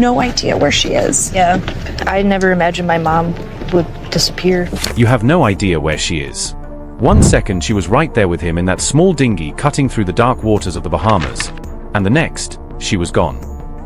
no idea where she is. Yeah, I never imagined my mom would disappear. You have no idea where she is. 1 second she was right there with him in that small dinghy cutting through the dark waters of the Bahamas, and the next, she was gone.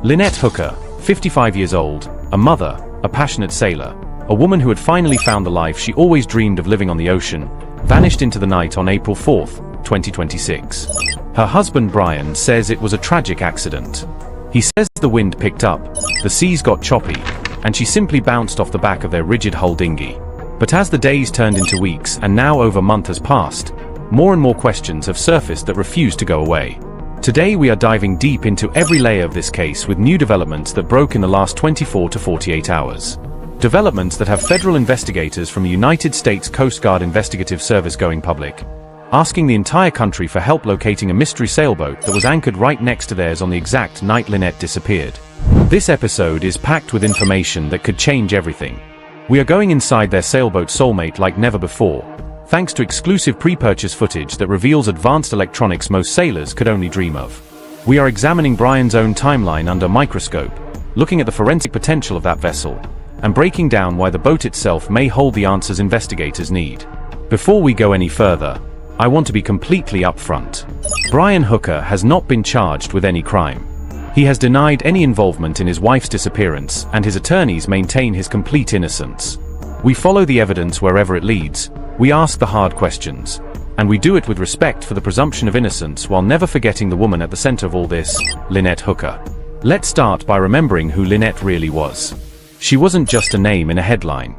Lynette Hooker, 55 years old, a mother, a passionate sailor, a woman who had finally found the life she always dreamed of living on the ocean, vanished into the night on April 4th, 2026. Her husband Brian says it was a tragic accident. He says the wind picked up, the seas got choppy, and she simply bounced off the back of their rigid hull dinghy. But as the days turned into weeks and now over a month has passed, more and more questions have surfaced that refuse to go away. Today we are diving deep into every layer of this case with new developments that broke in the last 24 to 48 hours. Developments that have federal investigators from the United States Coast Guard Investigative Service going public, asking the entire country for help locating a mystery sailboat that was anchored right next to theirs on the exact night Lynette disappeared. This episode is packed with information that could change everything. We are going inside their sailboat soulmate like never before, thanks to exclusive pre-purchase footage that reveals advanced electronics most sailors could only dream of. We are examining Brian's own timeline under a microscope, looking at the forensic potential of that vessel, and breaking down why the boat itself may hold the answers investigators need. Before we go any further, I want to be completely upfront. Brian Hooker has not been charged with any crime. He has denied any involvement in his wife's disappearance, and his attorneys maintain his complete innocence. We follow the evidence wherever it leads, we ask the hard questions, and we do it with respect for the presumption of innocence while never forgetting the woman at the center of all this, Lynette Hooker. Let's start by remembering who Lynette really was. She wasn't just a name in a headline.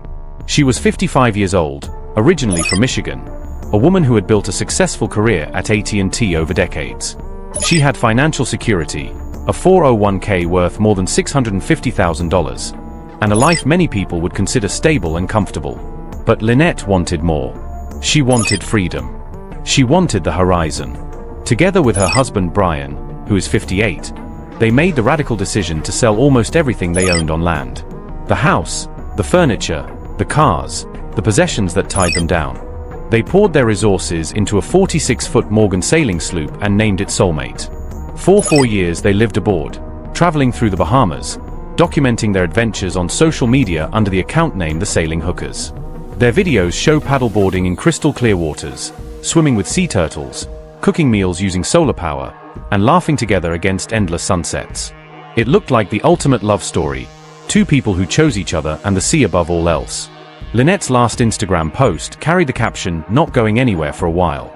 She was 55 years old, originally from Michigan, a woman who had built a successful career at AT&T over decades. She had financial security, a 401k worth more than $650,000, and a life many people would consider stable and comfortable. But Lynette wanted more. She wanted freedom. She wanted the horizon. Together with her husband Brian, who is 58, they made the radical decision to sell almost everything they owned on land. The house, the furniture, the cars, the possessions that tied them down. They poured their resources into a 46-foot Morgan sailing sloop and named it Soulmate. For 4 years they lived aboard, traveling through the Bahamas, documenting their adventures on social media under the account name The Sailing Hookers. Their videos show paddleboarding in crystal clear waters, swimming with sea turtles, cooking meals using solar power, and laughing together against endless sunsets. It looked like the ultimate love story, two people who chose each other and the sea above all else. Lynette's last Instagram post carried the caption, "Not going anywhere for a while."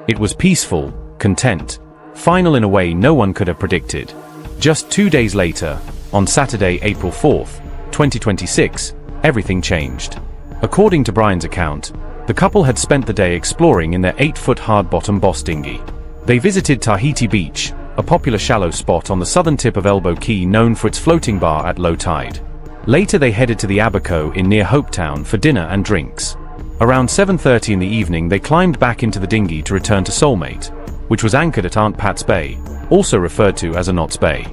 It was peaceful, content, final in a way no one could have predicted. Just 2 days later, on Saturday, April 4th, 2026, everything changed. According to Brian's account, the couple had spent the day exploring in their 8-foot hard-bottom Boss dinghy. They visited Tahiti Beach, a popular shallow spot on the southern tip of Elbow Key known for its floating bar at low tide. Later they headed to the Abaco Inn near Hopetown for dinner and drinks. Around 7:30 in the evening they climbed back into the dinghy to return to Soulmate, which was anchored at Aunt Pat's Bay, also referred to as a Knott's Bay.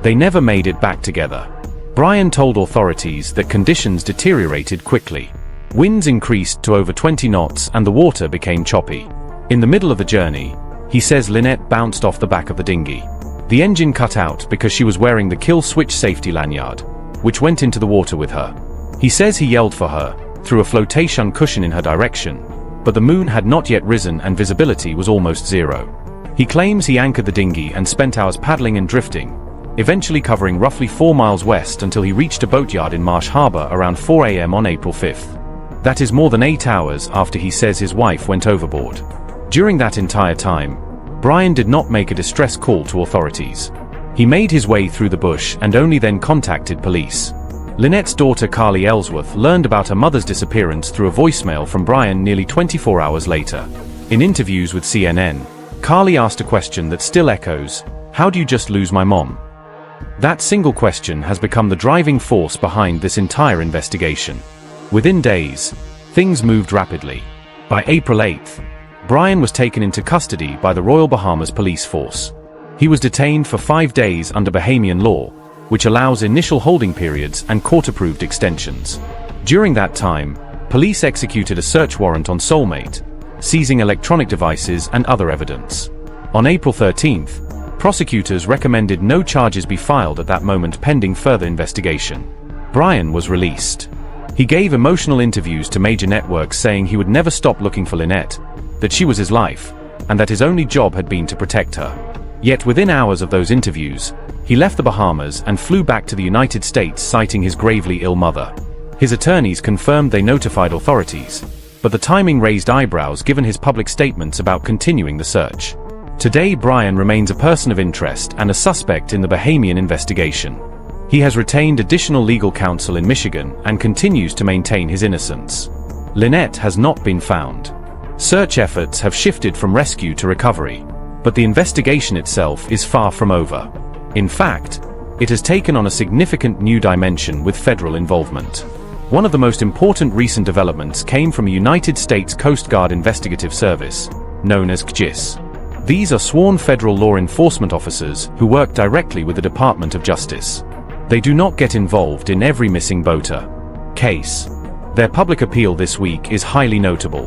They never made it back together. Brian told authorities that conditions deteriorated quickly. Winds increased to over 20 knots and the water became choppy. In the middle of the journey, he says Lynette bounced off the back of the dinghy. The engine cut out because she was wearing the kill switch safety lanyard, which went into the water with her. He says he yelled for her, threw a flotation cushion in her direction, but the moon had not yet risen and visibility was almost zero. He claims he anchored the dinghy and spent hours paddling and drifting, eventually covering roughly 4 miles west until he reached a boatyard in Marsh Harbor around 4 a.m. on April 5th. That is more than 8 hours after he says his wife went overboard. During that entire time, Brian did not make a distress call to authorities. He made his way through the bush and only then contacted police. Lynette's daughter Carly Ellsworth learned about her mother's disappearance through a voicemail from Brian nearly 24 hours later. In interviews with CNN, Carly asked a question that still echoes, "How do you just lose my mom?" That single question has become the driving force behind this entire investigation. Within days, things moved rapidly. By April 8th, Brian was taken into custody by the Royal Bahamas Police Force. He was detained for 5 days under Bahamian law, which allows initial holding periods and court-approved extensions. During that time, police executed a search warrant on Soulmate, seizing electronic devices and other evidence. On April 13th, Prosecutors recommended no charges be filed at that moment pending further investigation. Brian was released. He gave emotional interviews to major networks saying he would never stop looking for Lynette, that she was his life, and that his only job had been to protect her. Yet within hours of those interviews, he left the Bahamas and flew back to the United States citing his gravely ill mother. His attorneys confirmed they notified authorities, but the timing raised eyebrows given his public statements about continuing the search. Today Brian remains a person of interest and a suspect in the Bahamian investigation. He has retained additional legal counsel in Michigan and continues to maintain his innocence. Lynette has not been found. Search efforts have shifted from rescue to recovery, but the investigation itself is far from over. In fact, it has taken on a significant new dimension with federal involvement. One of the most important recent developments came from a United States Coast Guard investigative service, known as CGIS. These are sworn federal law enforcement officers who work directly with the Department of Justice. They do not get involved in every missing boater case. Their public appeal this week is highly notable.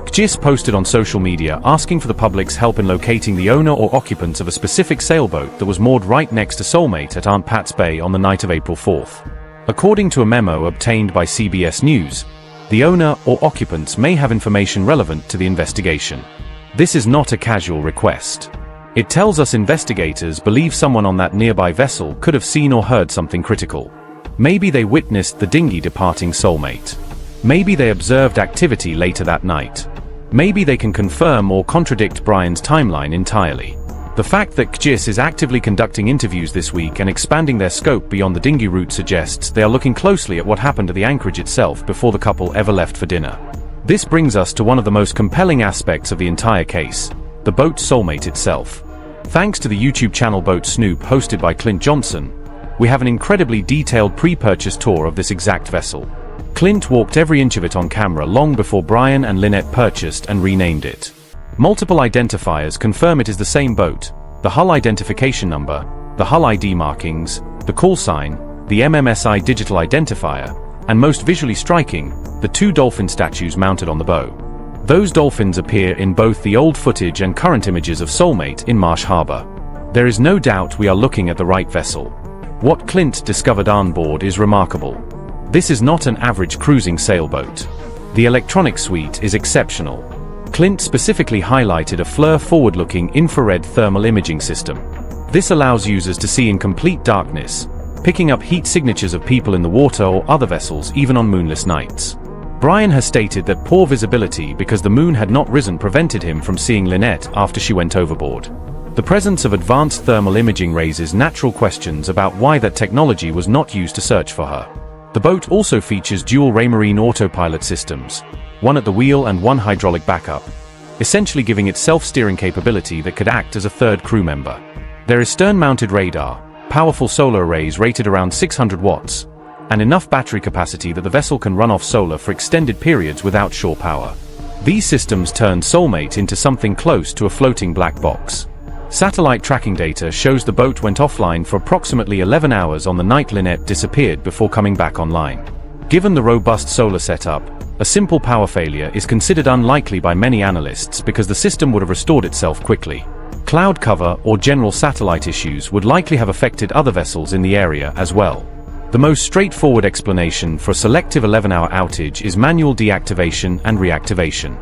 CGIS posted on social media asking for the public's help in locating the owner or occupants of a specific sailboat that was moored right next to Soulmate at Aunt Pat's Bay on the night of April 4th. According to a memo obtained by CBS News, the owner or occupants may have information relevant to the investigation. This is not a casual request. It tells us investigators believe someone on that nearby vessel could have seen or heard something critical. Maybe they witnessed the dinghy departing Soulmate. Maybe they observed activity later that night. Maybe they can confirm or contradict Brian's timeline entirely. The fact that CGIS is actively conducting interviews this week and expanding their scope beyond the dinghy route suggests they are looking closely at what happened to the anchorage itself before the couple ever left for dinner. This brings us to one of the most compelling aspects of the entire case, the boat Soulmate itself. Thanks to the YouTube channel Boat Snoop hosted by Clint Johnson, we have an incredibly detailed pre-purchase tour of this exact vessel. Clint walked every inch of it on camera long before Brian and Lynette purchased and renamed it. Multiple identifiers confirm it is the same boat: the hull identification number, the hull ID markings, the call sign, the MMSI digital identifier, and most visually striking, the two dolphin statues mounted on the bow. Those dolphins appear in both the old footage and current images of Soulmate in Marsh Harbor. There is no doubt we are looking at the right vessel. What Clint discovered on board is remarkable. This is not an average cruising sailboat. The electronic suite is exceptional. Clint specifically highlighted a FLIR forward-looking infrared thermal imaging system. This allows users to see in complete darkness, picking up heat signatures of people in the water or other vessels even on moonless nights. Brian has stated that poor visibility because the moon had not risen prevented him from seeing Lynette after she went overboard. The presence of advanced thermal imaging raises natural questions about why that technology was not used to search for her. The boat also features dual Raymarine autopilot systems, one at the wheel and one hydraulic backup, essentially giving it self-steering capability that could act as a third crew member. There is stern-mounted radar, powerful solar arrays rated around 600 watts, and enough battery capacity that the vessel can run off solar for extended periods without shore power. These systems turned Soulmate into something close to a floating black box. Satellite tracking data shows the boat went offline for approximately 11 hours on the night Lynette disappeared before coming back online. Given the robust solar setup, a simple power failure is considered unlikely by many analysts because the system would have restored itself quickly. Cloud cover or general satellite issues would likely have affected other vessels in the area as well. The most straightforward explanation for a selective 11-hour outage is manual deactivation and reactivation.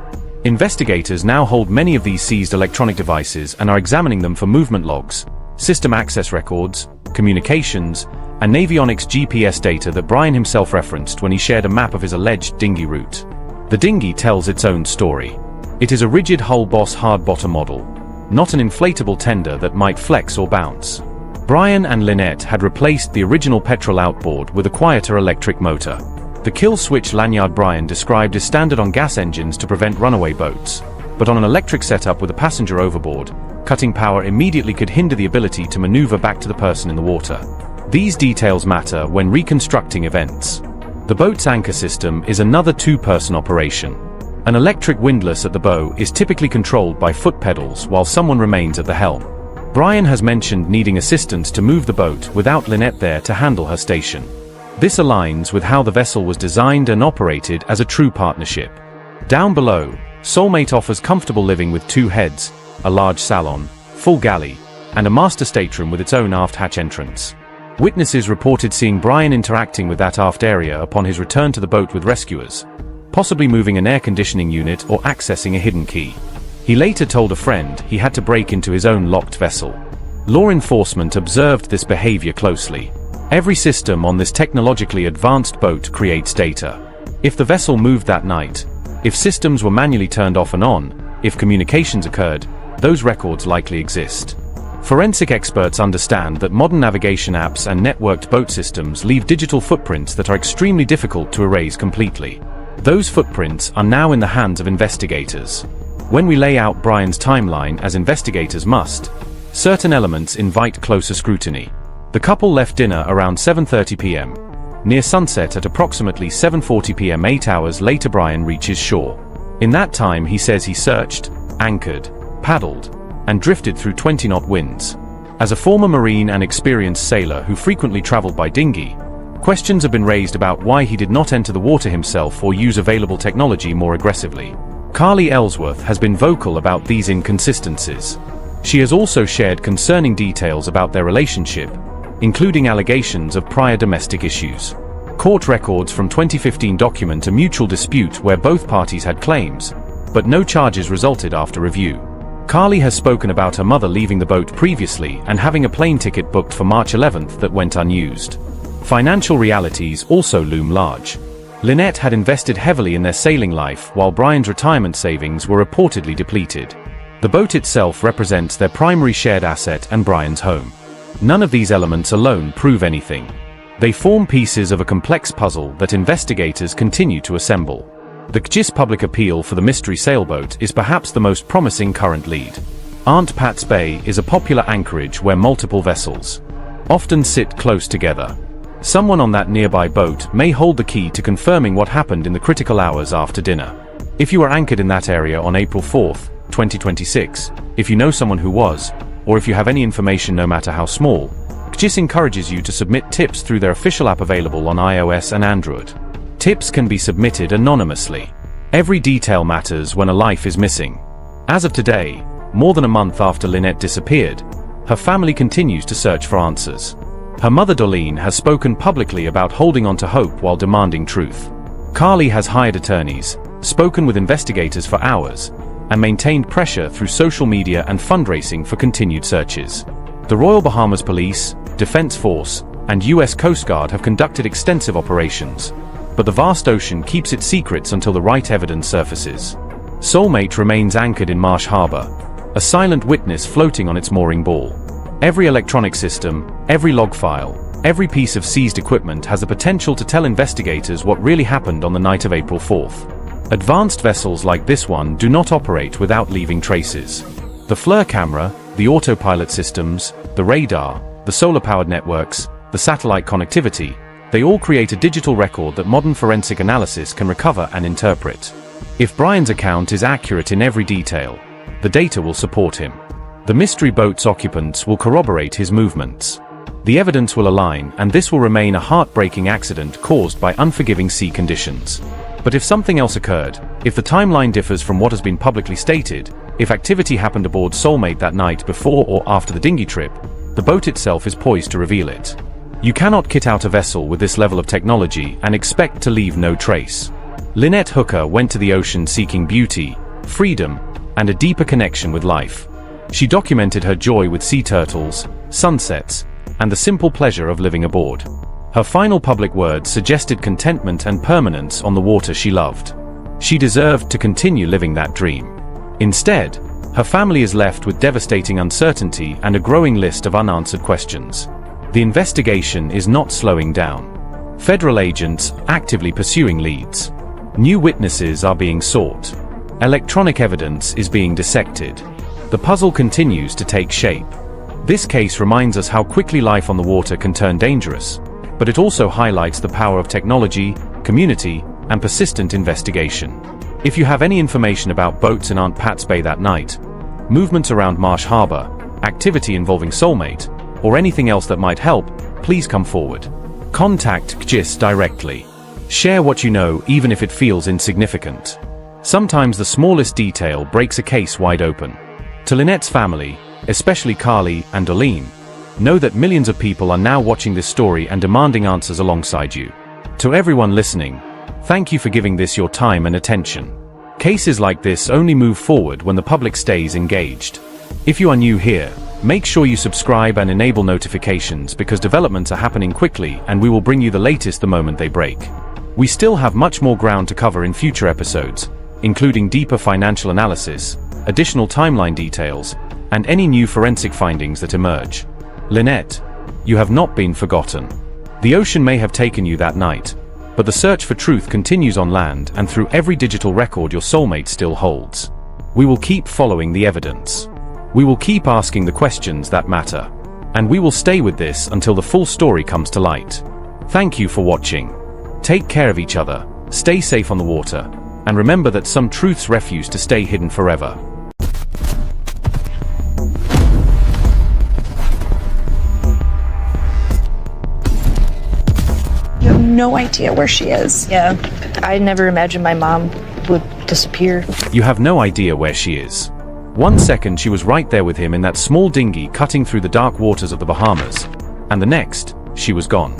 Investigators now hold many of these seized electronic devices and are examining them for movement logs, system access records, communications, and Navionics GPS data that Brian himself referenced when he shared a map of his alleged dinghy route. The dinghy tells its own story. It is a rigid hull boss hard bottom model, not an inflatable tender that might flex or bounce. Brian and Lynette had replaced the original petrol outboard with a quieter electric motor. The kill switch lanyard Brian described is standard on gas engines to prevent runaway boats, but on an electric setup with a passenger overboard, cutting power immediately could hinder the ability to maneuver back to the person in the water. These details matter when reconstructing events. The boat's anchor system is another two-person operation. An electric windlass at the bow is typically controlled by foot pedals while someone remains at the helm. Brian has mentioned needing assistance to move the boat without Lynette there to handle her station. This aligns with how the vessel was designed and operated as a true partnership. Down below, Soulmate offers comfortable living with two heads, a large salon, full galley, and a master stateroom with its own aft hatch entrance. Witnesses reported seeing Brian interacting with that aft area upon his return to the boat with rescuers, possibly moving an air conditioning unit or accessing a hidden key. He later told a friend he had to break into his own locked vessel. Law enforcement observed this behavior closely. Every system on this technologically advanced boat creates data. If the vessel moved that night, if systems were manually turned off and on, if communications occurred, those records likely exist. Forensic experts understand that modern navigation apps and networked boat systems leave digital footprints that are extremely difficult to erase completely. Those footprints are now in the hands of investigators. When we lay out Brian's timeline, as investigators must, certain elements invite closer scrutiny. The couple left dinner around 7:30 p.m. Near sunset at approximately 7:40 p.m. 8 hours later, Brian reaches shore. In that time, he says he searched, anchored, paddled, and drifted through 20-knot winds. As a former Marine and experienced sailor who frequently traveled by dinghy, questions have been raised about why he did not enter the water himself or use available technology more aggressively. Carly Ellsworth has been vocal about these inconsistencies. She has also shared concerning details about their relationship, including allegations of prior domestic issues. Court records from 2015 document a mutual dispute where both parties had claims, but no charges resulted after review. Carly has spoken about her mother leaving the boat previously and having a plane ticket booked for March 11th that went unused. Financial realities also loom large. Lynette had invested heavily in their sailing life while Brian's retirement savings were reportedly depleted. The boat itself represents their primary shared asset and Brian's home. None of these elements alone prove anything. They form pieces of a complex puzzle that investigators continue to assemble. The GIS public appeal for the mystery sailboat is perhaps the most promising current lead. Aunt Pat's Bay is a popular anchorage where multiple vessels often sit close together. Someone on that nearby boat may hold the key to confirming what happened in the critical hours after dinner. If you were anchored in that area on April 4th, 2026, if you know someone who was, or if you have any information no matter how small, GIS encourages you to submit tips through their official app available on iOS and Android. Tips can be submitted anonymously. Every detail matters when a life is missing. As of today, more than a month after Lynette disappeared, her family continues to search for answers. Her mother Dorleen has spoken publicly about holding on to hope while demanding truth. Carly has hired attorneys, spoken with investigators for hours, and maintained pressure through social media and fundraising for continued searches. The Royal Bahamas Police, Defense Force, and U.S. Coast Guard have conducted extensive operations, but the vast ocean keeps its secrets until the right evidence surfaces. Soulmate remains anchored in Marsh Harbor, a silent witness floating on its mooring ball. Every electronic system, every log file, every piece of seized equipment has the potential to tell investigators what really happened on the night of April 4th. Advanced vessels like this one do not operate without leaving traces. The FLIR camera, the autopilot systems, the radar, the solar-powered networks, the satellite connectivity, they all create a digital record that modern forensic analysis can recover and interpret. If Brian's account is accurate in every detail, the data will support him. The mystery boat's occupants will corroborate his movements. The evidence will align, and this will remain a heartbreaking accident caused by unforgiving sea conditions. But if something else occurred, if the timeline differs from what has been publicly stated, if activity happened aboard Soulmate that night before or after the dinghy trip, the boat itself is poised to reveal it. You cannot kit out a vessel with this level of technology and expect to leave no trace. Lynette Hooker went to the ocean seeking beauty, freedom, and a deeper connection with life. She documented her joy with sea turtles, sunsets, and the simple pleasure of living aboard. Her final public words suggested contentment and permanence on the water she loved. She deserved to continue living that dream. Instead, her family is left with devastating uncertainty and a growing list of unanswered questions. The investigation is not slowing down. Federal agents actively pursuing leads. New witnesses are being sought. Electronic evidence is being dissected. The puzzle continues to take shape. This case reminds us how quickly life on the water can turn dangerous, but it also highlights the power of technology, community, and persistent investigation. If you have any information about boats in Aunt Pat's Bay that night, movements around Marsh Harbor, activity involving Soulmate, or anything else that might help, please come forward. Contact GIS directly. Share what you know, even if it feels insignificant. Sometimes the smallest detail breaks a case wide open. To Lynette's family, especially Carly and Dolene. Know that millions of people are now watching this story and demanding answers alongside you. To everyone listening, thank you for giving this your time and attention. Cases like this only move forward when the public stays engaged. If you are new here, make sure you subscribe and enable notifications because developments are happening quickly and we will bring you the latest the moment they break. We still have much more ground to cover in future episodes, including deeper financial analysis, additional timeline details, and any new forensic findings that emerge. Lynette, you have not been forgotten. The ocean may have taken you that night, but the search for truth continues on land and through every digital record your soulmate still holds. We will keep following the evidence. We will keep asking the questions that matter. And we will stay with this until the full story comes to light. Thank you for watching. Take care of each other, stay safe on the water, and remember that some truths refuse to stay hidden forever. You have no idea where she is. Yeah, I never imagined my mom would disappear. You have no idea where she is. 1 second she was right there with him in that small dinghy cutting through the dark waters of the Bahamas, and the next, she was gone.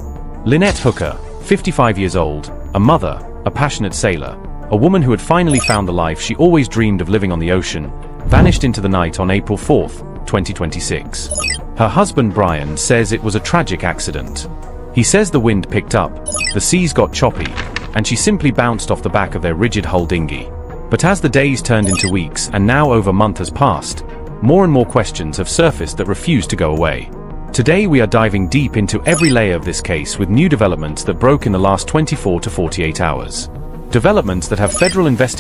Lynette Hooker, 55 years old, a mother, a passionate sailor, a woman who had finally found the life she always dreamed of living on the ocean, vanished into the night on April 4, 2026. Her husband Brian says it was a tragic accident. He says the wind picked up, the seas got choppy, and she simply bounced off the back of their rigid hull dinghy. But as the days turned into weeks and now over a month has passed, more and more questions have surfaced that refuse to go away. Today we are diving deep into every layer of this case with new developments that broke in the last 24 to 48 hours. Developments that have federal investigators